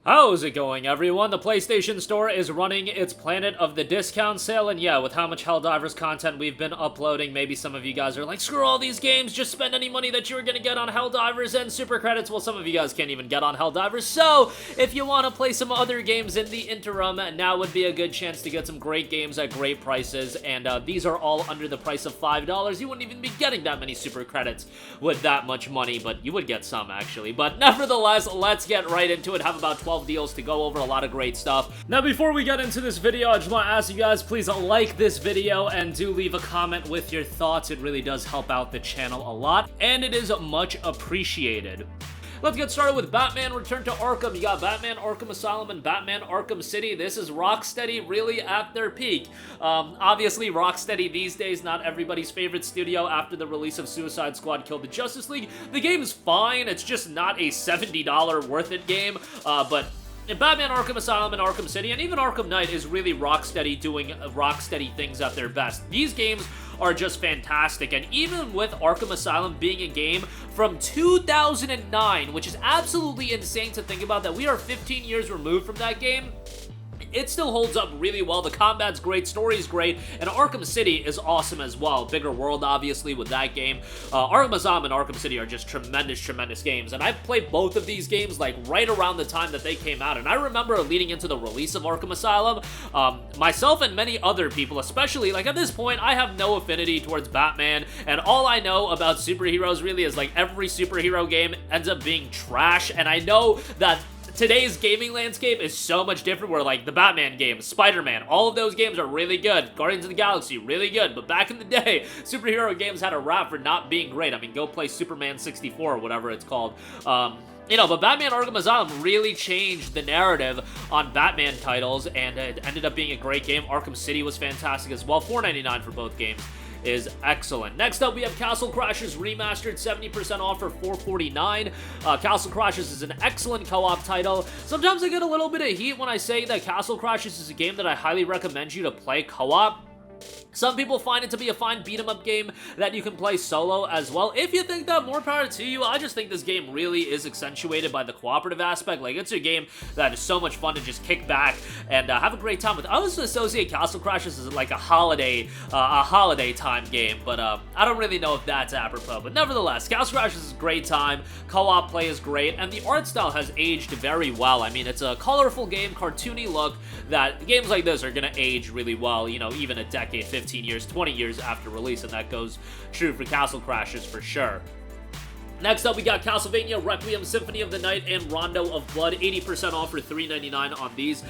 How's it going, everyone? The PlayStation Store is running its Planet of the Discount sale, and yeah, with how much Helldivers content we've been uploading, maybe some of you guys are like, screw all these games, just spend any money that you were gonna get on Helldivers and super credits. Well, some of you guys can't even get on Helldivers, so if you want to play some other games in the interim, now would be a good chance to get some great games at great prices, and these are all under the price of $5. You wouldn't even be getting that many super credits with that much money, but you would get some, actually. But nevertheless, let's get right into it. Have about 12 deals to go over, a lot of great stuff. Now, before we get into this video, I just want to ask you guys, please like this video and do leave a comment with your thoughts. It really does help out the channel a lot, and it is much appreciated. Let's get started with Batman Return to Arkham. You got Batman Arkham Asylum and Batman Arkham City. This is Rocksteady really at their peak. Obviously, Rocksteady these days, not everybody's favorite studio after the release of Suicide Squad Killed the Justice League. The game is fine. It's just not a $70 worth it game, but Batman Arkham Asylum and Arkham City, and even Arkham Knight is really Rocksteady doing Rocksteady things at their best. These games are just fantastic, and even with Arkham Asylum being a game from 2009, which is absolutely insane to think about, that we are 15 years removed from that game, it still holds up really well. The combat's great, story's great, and Arkham City is awesome as well. Bigger world, obviously, with that game. Arkham Asylum and Arkham City are just tremendous games, and I've played both of these games, like, right around the time that they came out, and I remember leading into the release of Arkham Asylum, myself and many other people, especially, like, at this point, I have no affinity towards Batman, and all I know about superheroes, really, is, like, every superhero game ends up being trash, and I know that today's gaming landscape is so much different, where like the Batman games, Spider-Man, all of those games are really good. Guardians of the Galaxy, really good. But back in the day, superhero games had a rap for not being great. I mean, go play Superman 64 or whatever it's called. You know, but Batman Arkham Asylum really changed the narrative on Batman titles, and it ended up being a great game. Arkham City was fantastic as well. $4.99 for both games is excellent. Next up, we have Castle Crashers Remastered, 70% off for $4.49. Castle Crashers is an excellent co-op title. Sometimes I get a little bit of heat when I say that Castle Crashers is a game that I highly recommend you to play co-op. Some people find it to be a fine beat-em-up game that you can play solo as well. If you think that, more power to you. I just think this game really is accentuated by the cooperative aspect. Like, it's a game that is so much fun to just kick back and have a great time with. I always associate Castle Crashers as like a holiday time game, but I don't really know if that's apropos. But nevertheless, Castle Crashers is a great time. Co-op play is great, and the art style has aged very well. I mean, it's a colorful game, cartoony look that games like this are gonna age really well, you know, even a decade, 15 years, 20 years after release, and that goes true for Castle Crashers for sure. Next up, we got Castlevania, Requiem, Symphony of the Night, and Rondo of Blood. 80% off for $3.99 on these.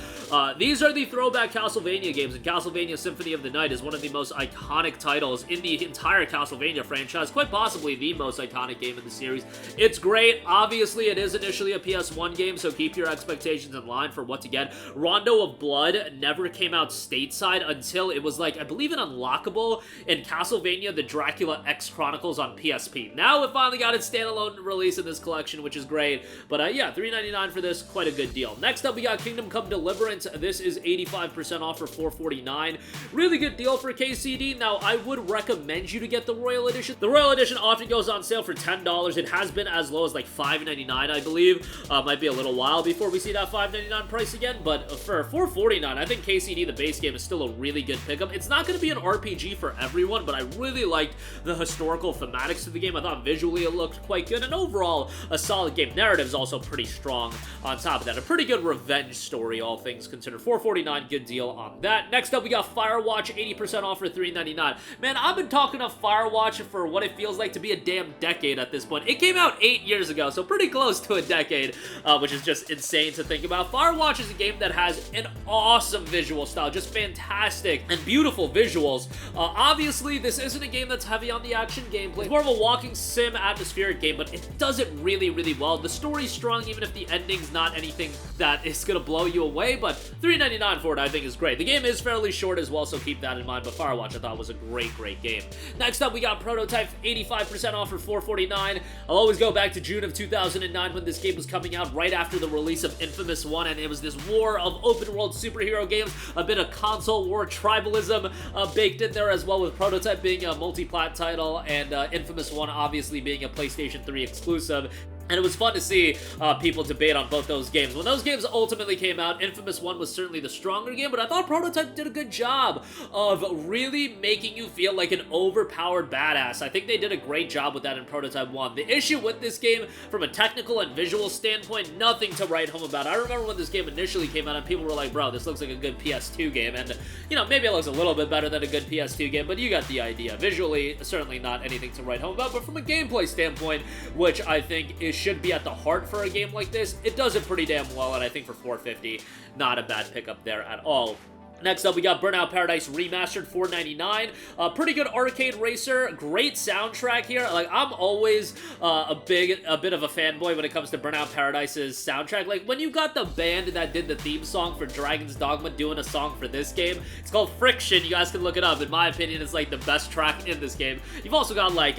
These are the throwback Castlevania games, and Castlevania Symphony of the Night is one of the most iconic titles in the entire Castlevania franchise, quite possibly the most iconic game in the series. It's great. Obviously, it is initially a PS1 game, so keep your expectations in line for what to get. Rondo of Blood never came out stateside until it was, like, I believe an unlockable in Castlevania The Dracula X Chronicles on PSP. Now it finally got its standalone release in this collection, which is great. But yeah, $3.99 for this, quite a good deal. Next up, we got Kingdom Come Deliverance. This is 85% off for $4.49. Really good deal for KCD. Now, I would recommend you to get the Royal Edition. The Royal Edition often goes on sale for $10. It has been as low as like $5.99, I believe. Might be a little while before we see that $5.99 price again, but for $4.49, I think KCD, the base game, is still a really good pickup. It's not going to be an RPG for everyone, but I really liked the historical thematics of the game. I thought visually it looked quite good, and overall a solid game. Narrative's also pretty strong on top of that. A pretty good revenge story, all things considered. $4.49, good deal on that. Next up, we got Firewatch, 80% off for $3.99. Man, I've been talking of Firewatch for what it feels like to be a damn decade at this point. It came out 8 years ago, so pretty close to a decade, which is just insane to think about. Firewatch is a game that has an awesome visual style, just fantastic and beautiful visuals. Obviously, this isn't a game that's heavy on the action gameplay. It's more of a walking sim atmospheric game, but it does it really well. The story's strong, even if the ending's not anything that is gonna blow you away, but $3.99 for it, I think, is great. The game is fairly short as well, so keep that in mind, but Firewatch I thought was a great game. Next up, we got Prototype, 85% off for $4.49. I'll always go back to June of 2009 when this game was coming out, right after the release of Infamous 1, and it was this war of open-world superhero games, a bit of console war tribalism baked in there as well, with Prototype being a multi-plat title, and Infamous 1 obviously being a PlayStation 3 exclusive. And it was fun to see people debate on both those games. When those games ultimately came out, Infamous 1 was certainly the stronger game, but I thought Prototype did a good job of really making you feel like an overpowered badass. I think they did a great job with that in Prototype 1. The issue with this game, from a technical and visual standpoint, nothing to write home about. I remember when this game initially came out and people were like, bro, this looks like a good PS2 game, and, you know, maybe it looks a little bit better than a good PS2 game, but you got the idea. Visually, certainly not anything to write home about, but from a gameplay standpoint, which I think should be at the heart for a game like this, it does it pretty damn well, and I think for $4.50, not a bad pickup there at all. Next up, we got Burnout Paradise Remastered, $4.99. Pretty good arcade racer, great soundtrack here. Like, I'm always a bit of a fanboy when it comes to Burnout Paradise's soundtrack. Like, when you got the band that did the theme song for Dragon's Dogma doing a song for this game, it's called Friction. You guys can look it up. In my opinion, it's like the best track in this game. You've also got like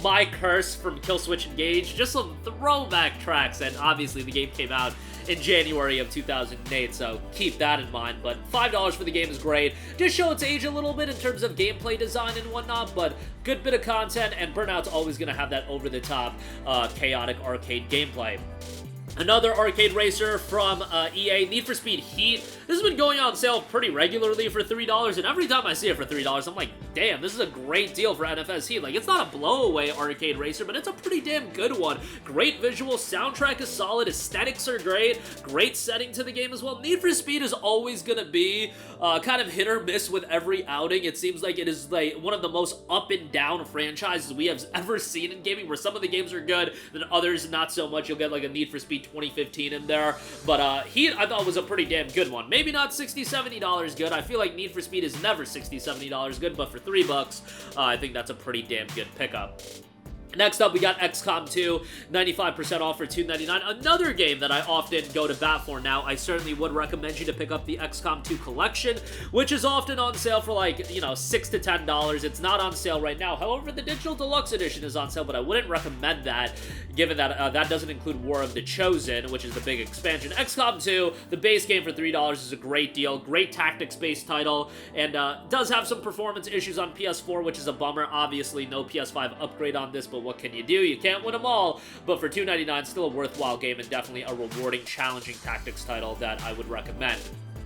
My Curse from Killswitch Engage, just some throwback tracks, and obviously the game came out in January of 2008, so keep that in mind. But $5 for the game is great. Just show its age a little bit in terms of gameplay design and whatnot, but good bit of content, and Burnout's always going to have that over-the-top, chaotic arcade gameplay. Another arcade racer from EA, Need for Speed Heat. This has been going on sale pretty regularly for $3, and every time I see it for $3, I'm like, damn, this is a great deal for NFS Heat. Like, it's not a blowaway arcade racer, but it's a pretty damn good one. Great visual, soundtrack is solid, aesthetics are great setting to the game as well. Need for Speed is always gonna be kind of hit or miss with every outing. It seems like it is like one of the most up and down franchises we have ever seen in gaming, where some of the games are good, then others not so much. You'll get like a Need for Speed 2015 in there, but Heat I thought was a pretty damn good one. Maybe not $60, $70 good. I feel like Need for Speed is never $60, $70 good, but for $3, I think that's a pretty damn good pickup. Next up, we got XCOM 2, 95% off for $2.99. Another game that I often go to bat for now. I certainly would recommend you to pick up the XCOM 2 collection, which is often on sale for like, you know, $6 to $10. It's not on sale right now. However, the Digital Deluxe Edition is on sale, but I wouldn't recommend that, given that that doesn't include War of the Chosen, which is the big expansion. XCOM 2, the base game for $3 is a great deal. Great tactics-based title, and does have some performance issues on PS4, which is a bummer. Obviously, no PS5 upgrade on this, but what can you do? You can't win them all. But for $2.99, still a worthwhile game, and definitely a rewarding, challenging tactics title that I would recommend.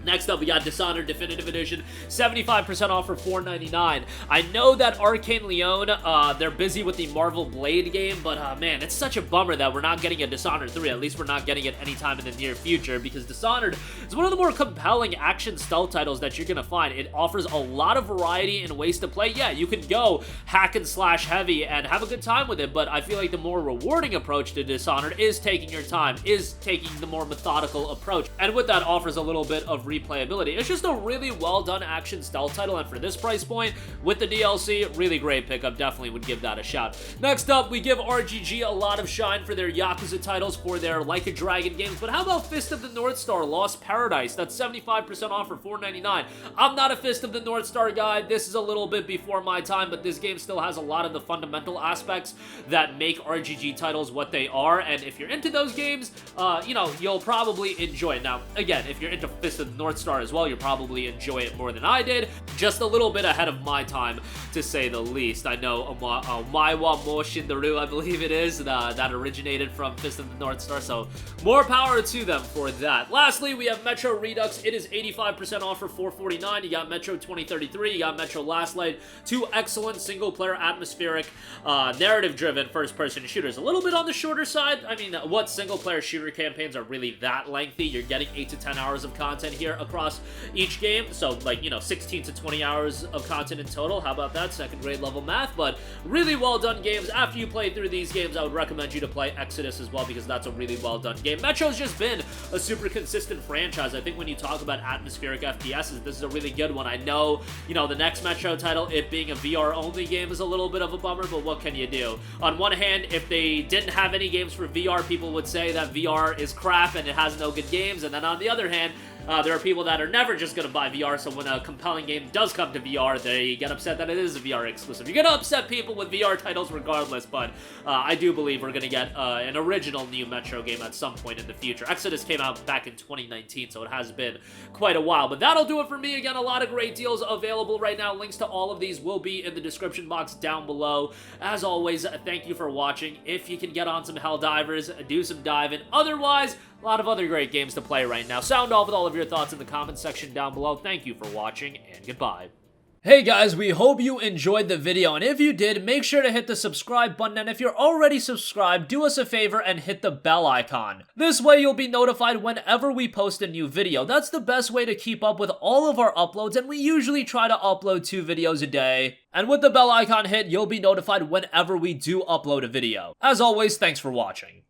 Next up, we got Dishonored Definitive Edition, 75% off for $4.99. I know that Arcane Leon, they're busy with the Marvel Blade game, but man, it's such a bummer that we're not getting a Dishonored 3. At least we're not getting it anytime in the near future, because Dishonored is one of the more compelling action stealth titles that you're gonna find. It offers a lot of variety in ways to play. Yeah, you can go hack and slash heavy and have a good time with it, but I feel like the more rewarding approach to Dishonored is taking your time, is taking the more methodical approach, and with that offers a little bit of replayability. It's just a really well done action stealth title, and for this price point with the DLC, really great pickup. Definitely would give that a shot. Next up, we give RGG a lot of shine for their Yakuza titles, for their Like a Dragon games, but how about Fist of the North Star Lost Paradise? That's 75% off for $4.99. I'm not a Fist of the North Star guy. This is a little bit before my time, but this game still has a lot of the fundamental aspects that make RGG titles what they are, and if you're into those games, you know, you'll probably enjoy it. Now, again, if you're into Fist of the North Star as well, you'll probably enjoy it more than I did. Just a little bit ahead of my time, to say the least. I know Maiwa Mo Shindaru, I believe it is, that originated from Fist of the North Star, so more power to them for that. Lastly, we have Metro Redux. It is 85% off for $4.49. You got Metro 2033, you got Metro Last Light, two excellent single-player, atmospheric, narrative-driven first-person shooters. A little bit on the shorter side. I mean, what single-player shooter campaigns are really that lengthy? You're getting 8 to 10 hours of content here across each game, so like, you know, 16 to 20 hours of content in total. How about that? Second grade level math, but really well done games. After you play through these games, I would recommend you to play Exodus as well, because that's a really well done game. Metro's just been a super consistent franchise. I think when you talk about atmospheric FPSs, this is a really good one. I know, you know, the next Metro title, it being a VR only game, is a little bit of a bummer, but what can you do? On one hand, if they didn't have any games for VR, people would say that VR is crap and it has no good games, and then on the other hand, There are people that are never just gonna buy VR, so when a compelling game does come to VR, they get upset that it is a VR exclusive. You're gonna upset people with VR titles regardless, but I do believe we're gonna get an original new Metro game at some point in the future. Exodus came out back in 2019, so it has been quite a while. But that'll do it for me. Again, a lot of great deals available right now. Links to all of these will be in the description box down below. As always, thank you for watching. If you can get on some Helldivers, do some diving. Otherwise, a lot of other great games to play right now. Sound off with all of your thoughts in the comments section down below. Thank you for watching, and goodbye. Hey guys, we hope you enjoyed the video, and if you did, make sure to hit the subscribe button, and if you're already subscribed, do us a favor and hit the bell icon. This way you'll be notified whenever we post a new video. That's the best way to keep up with all of our uploads, and we usually try to upload 2 videos a day. And with the bell icon hit, you'll be notified whenever we do upload a video. As always, thanks for watching.